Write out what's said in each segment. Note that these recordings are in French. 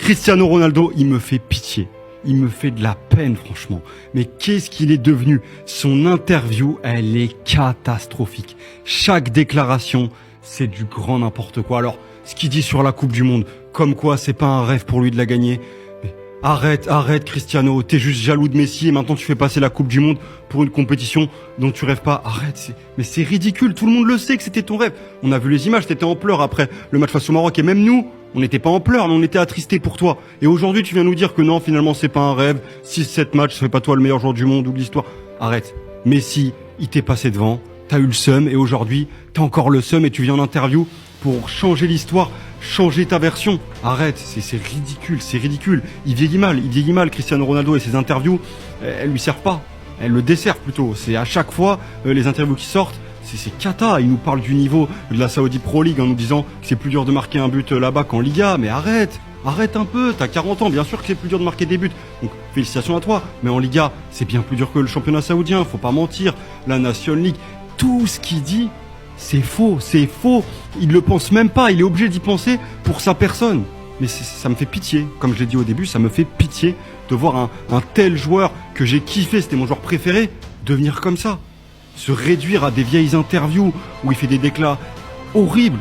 Cristiano Ronaldo, il me fait pitié. Il me fait de la peine, franchement. Mais qu'est-ce qu'il est devenu? Son interview, elle est catastrophique. Chaque déclaration, c'est du grand n'importe quoi. Alors, ce qu'il dit sur la Coupe du Monde, comme quoi c'est pas un rêve pour lui de la gagner. Mais arrête, Cristiano. T'es juste jaloux de Messi et maintenant tu fais passer la Coupe du Monde pour une compétition dont tu rêves pas. Arrête, mais c'est ridicule. Tout le monde le sait que c'était ton rêve. On a vu les images, t'étais en pleurs après le match face au Maroc et même nous, on n'était pas en pleurs, mais on était attristés pour toi. Et aujourd'hui, tu viens nous dire que non, finalement, c'est pas un rêve. 6-7 matchs, ça fait pas toi le meilleur joueur du monde ou de l'histoire. Arrête. Messi, il t'est passé devant. T'as eu le seum et aujourd'hui, t'as encore le seum et tu viens en interview pour changer l'histoire, changer ta version. Arrête, c'est ridicule, c'est ridicule. Il vieillit mal, Cristiano Ronaldo et ses interviews, elles lui servent pas. Elles le desservent plutôt. C'est à chaque fois, les interviews qui sortent, c'est cata. Il nous parle du niveau de la Saudi Pro League en nous disant que c'est plus dur de marquer un but là-bas qu'en Liga. Mais arrête un peu, t'as 40 ans, bien sûr que c'est plus dur de marquer des buts. Donc félicitations à toi, mais en Liga, c'est bien plus dur que le championnat saoudien, faut pas mentir. La Nation League, tout ce qu'il dit, c'est faux. Il le pense même pas, il est obligé d'y penser pour sa personne. Mais ça me fait pitié, comme je l'ai dit au début, ça me fait pitié de voir un tel joueur que j'ai kiffé, c'était mon joueur préféré, devenir comme ça. Se réduire à des vieilles interviews où il fait des déclats horribles.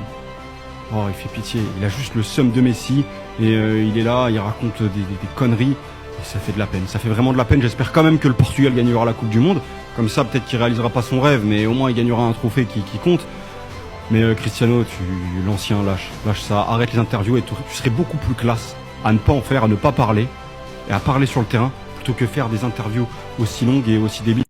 Oh, il fait pitié. Il a juste le seum de Messi et il est là, il raconte des conneries. Et ça fait de la peine. Ça fait vraiment de la peine. J'espère quand même que le Portugal gagnera la Coupe du Monde. Comme ça, peut-être qu'il réalisera pas son rêve, mais au moins il gagnera un trophée qui compte. Mais Cristiano, l'ancien, lâche ça. Arrête les interviews et tu serais beaucoup plus classe à ne pas en faire, à ne pas parler et à parler sur le terrain plutôt que faire des interviews aussi longues et aussi débiles.